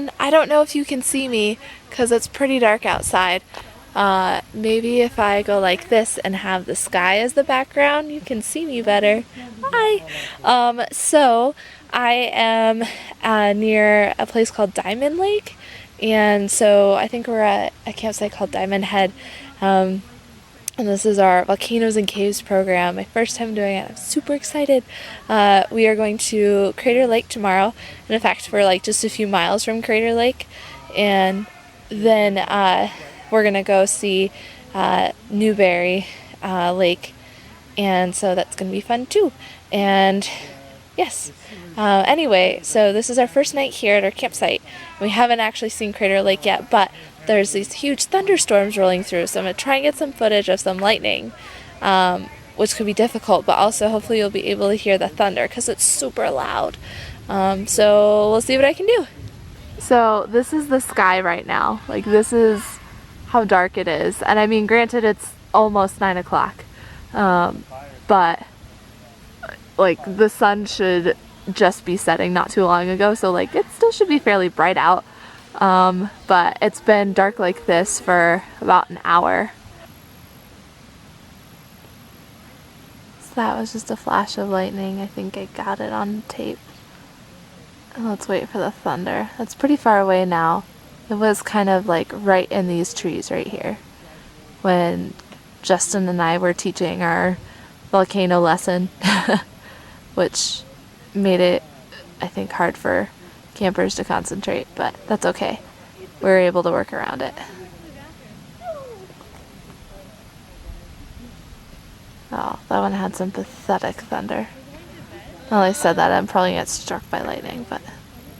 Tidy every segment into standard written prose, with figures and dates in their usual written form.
then I don't know if you can see me because it's pretty dark outside. Maybe if I go like this and have the sky as the background, you can see me better. Hi! So I am near a place called Diamond Lake, and so I think we're at a campsite called Diamond Head. And this is our Volcanoes and Caves program. My first time doing it. I'm super excited. We are going to Crater Lake tomorrow. And in fact, we're like just a few miles from Crater Lake. And then we're going to go see Newberry Lake. And so that's going to be fun too. And yes. Anyway, so this is our first night here at our campsite. We haven't actually seen Crater Lake yet, but there's these huge thunderstorms rolling through, so I'm going to try and get some footage of some lightning, which could be difficult, but also hopefully you'll be able to hear the thunder because it's super loud. So we'll see what I can do. So this is the sky right now. Like, this is how dark it is. And I mean, granted, it's almost 9 o'clock, but like the sun should just be setting not too long ago, so like it still should be fairly bright out. But it's been dark like this for about an hour. So that was just a flash of lightning. I think I got it on tape. And let's wait for the thunder. That's pretty far away now. It was kind of like right in these trees right here when Justin and I were teaching our volcano lesson, which made it, I think, hard for campers to concentrate, but that's okay. We were able to work around it. Oh, that one had some pathetic thunder. Well, I said that, I'm probably gonna get struck by lightning, but...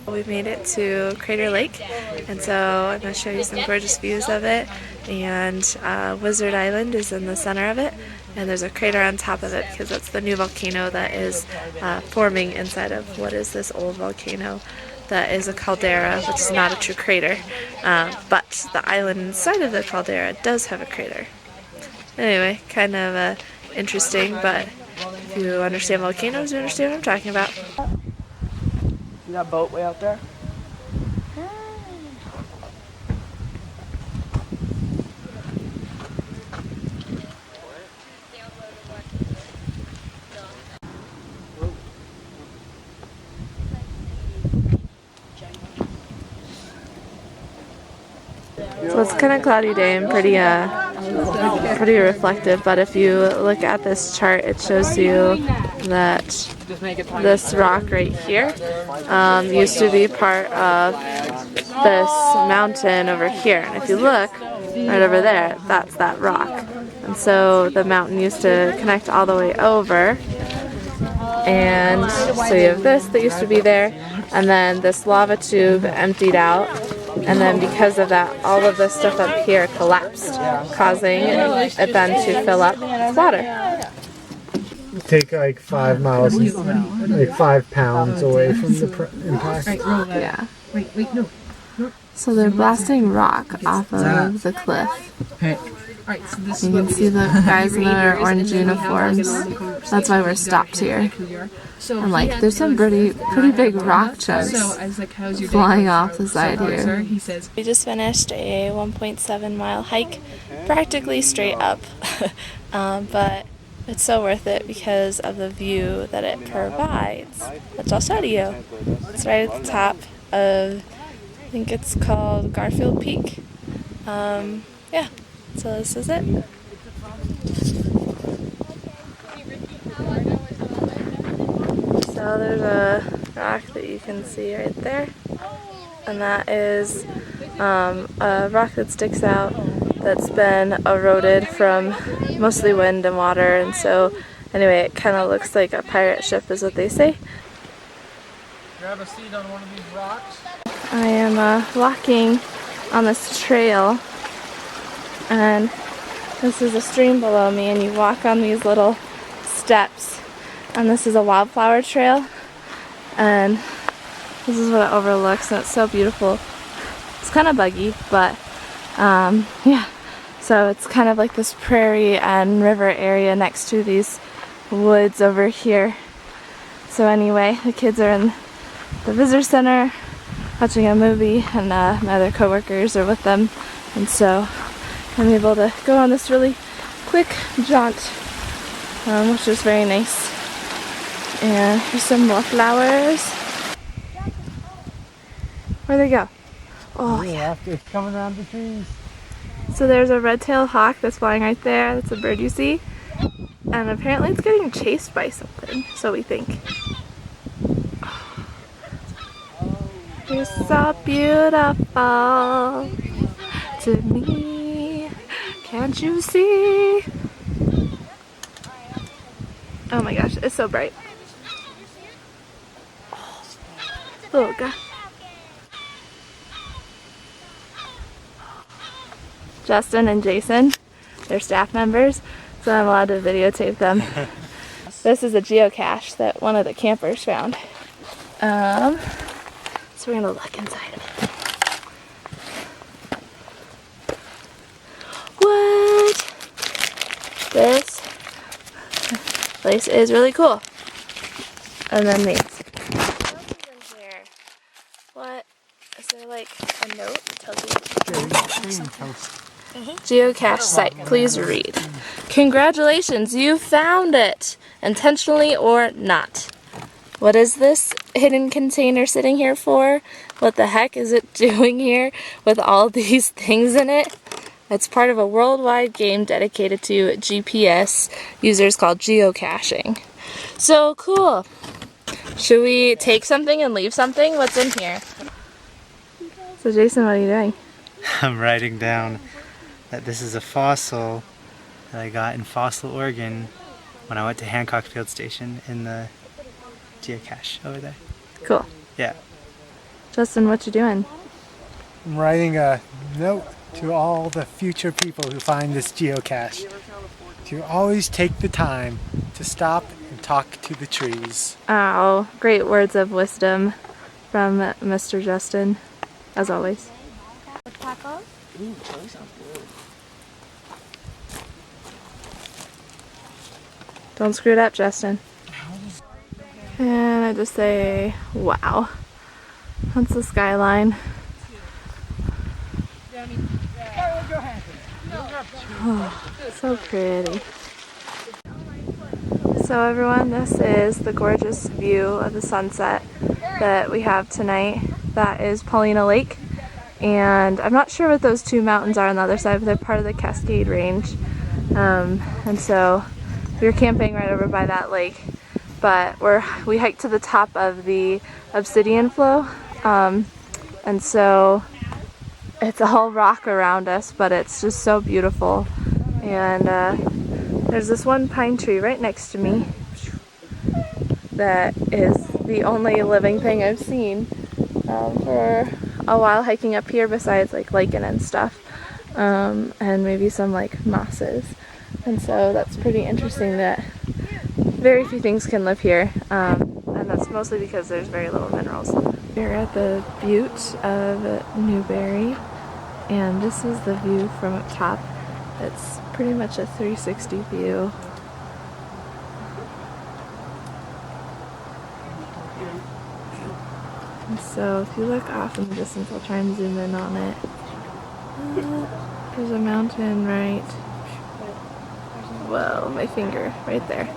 We made it to Crater Lake, and so I'm going to show you some gorgeous views of it. And Wizard Island is in the center of it, and there's a crater on top of it because that's the new volcano that is forming inside of what is this old volcano that is a caldera, which is not a true crater, but the island inside of the caldera does have a crater. Anyway, kind of interesting, but if you understand volcanoes, you understand what I'm talking about. See that boat way out there? So it's kind of cloudy day and pretty reflective, but if you look at this chart, it shows you that this rock right here used to be part of this mountain over here. And if you look right over there, that's that rock. And so the mountain used to connect all the way over. And so you have this that used to be there, and then this lava tube emptied out. And then because of that, all of this stuff up here collapsed, causing it then to fill up with water. Take like 5 miles, like 5 pounds away from the impact. Yeah. So they're blasting rock off of the cliff. You can see the guys in their orange uniforms. That's why we're stopped here. And like, there's some pretty big rock chunks flying off the side here. We just finished a 1.7 mile hike, practically straight up, but it's so worth it because of the view that it provides, which I'll show to you. It's right at the top of, I think it's called Garfield Pink. Yeah, so this is it. So there's a rock that you can see right there, and that is a rock that sticks out that's been eroded from mostly wind and water, and so anyway, it kind of looks like a pirate ship is what they say. Grab a seat on one of these rocks. I am walking on this trail, and this is a stream below me, and you walk on these little steps. And this is a Wildflower Trail, and this is what it overlooks, and it's so beautiful. It's kind of buggy, but yeah, so it's kind of like this prairie and river area next to these woods over here. So anyway, the kids are in the visitor center watching a movie, and my other coworkers are with them, and so I'm able to go on this really quick jaunt, which is very nice. And here's some more flowers. Where'd they go? Oh yeah. After coming around the trees. So there's a red-tailed hawk that's flying right there. That's a bird you see. And apparently it's getting chased by something, so we think. You're so beautiful to me. Can't you see? Oh my gosh, it's so bright. Oh god. Justin and Jason, they're staff members, so I'm allowed to videotape them. This is a geocache that one of the campers found. So we're gonna look inside of it. What? This place is really cool. And then these. What else is in here? What? Is there like a note that tells you? Geocache site, please read. Congratulations, you found it! Intentionally or not. What is this hidden container sitting here for? What the heck is it doing here with all these things in it? It's part of a worldwide game dedicated to GPS users called geocaching. So cool. Should we take something and leave something? What's in here? So Jason, what are you doing? I'm writing down that this is a fossil that I got in Fossil, Oregon when I went to Hancock Field Station in the geocache over there. Cool. Yeah. Justin, what you doing? I'm writing a note to all the future people who find this geocache to always take the time to stop and talk to the trees. Oh, great words of wisdom from Mr. Justin, as always. Don't screw it up, Justin. And I just say, wow. That's the skyline. Oh, so pretty. So everyone, this is the gorgeous view of the sunset that we have tonight. That is Paulina Lake. And I'm not sure what those two mountains are on the other side, but they're part of the Cascade Range. And so we were camping right over by that lake. But we hiked to the top of the obsidian flow, and so it's all rock around us, but it's just so beautiful. And there's this one pine tree right next to me that is the only living thing I've seen for a while hiking up here, besides like lichen and stuff, and maybe some like mosses. And so that's pretty interesting that very few things can live here, and that's mostly because there's very little minerals. We're at the butte of Newberry, and this is the view from up top. It's pretty much a 360 view. And so if you look off in the distance, I'll try and zoom in on it. There's a mountain right, whoa, my finger right there.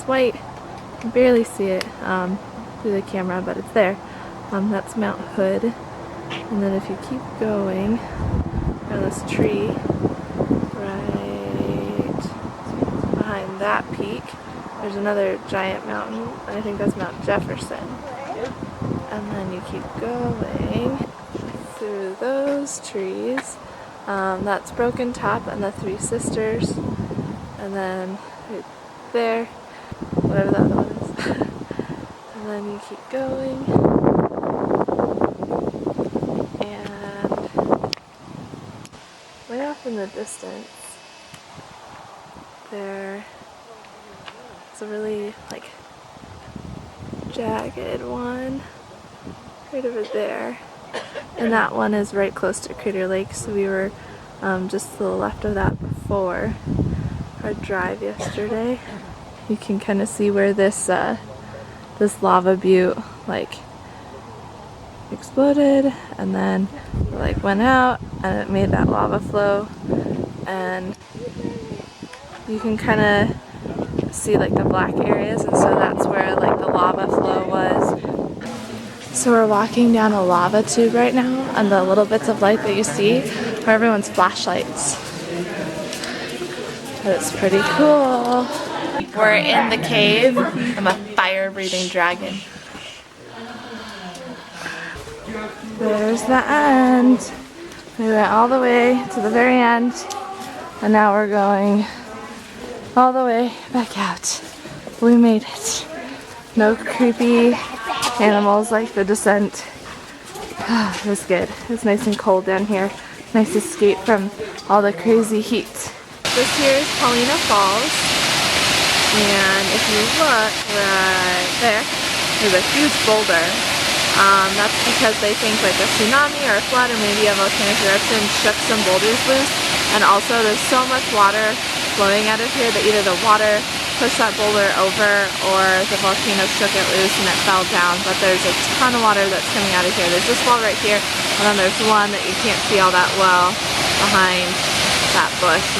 White. You can barely see it through the camera, but it's there. That's Mount Hood. And then if you keep going around this tree, right behind that peak, there's another giant mountain. I think that's Mount Jefferson. And then you keep going through those trees. That's Broken Top and the Three Sisters. And then right there, whatever the other one is. And then you keep going. And way off in the distance, there's a really like jagged one right over there. And that one is right close to Crater Lake, so we were just to the left of that before our drive yesterday. You can kind of see where this this lava butte like exploded, and then it like went out and it made that lava flow, and you can kind of see like the black areas, and so that's where like the lava flow was. So we're walking down a lava tube right now, and the little bits of light that you see are everyone's flashlights. But it's pretty cool. We're in the cave. I'm a fire-breathing dragon. There's the end. We went all the way to the very end, and now we're going all the way back out. We made it. No creepy animals like the descent. It was good. It's nice and cold down here. Nice escape from all the crazy heat. This here is Paulina Falls, and if you look right there, there's a huge boulder. That's because they think like a tsunami or a flood or maybe a volcanic eruption shook some boulders loose, and also there's so much water flowing out of here that either the water pushed that boulder over or the volcano shook it loose and it fell down. But there's a ton of water that's coming out of here. There's this wall right here, and then there's one that you can't see all that well behind that bush.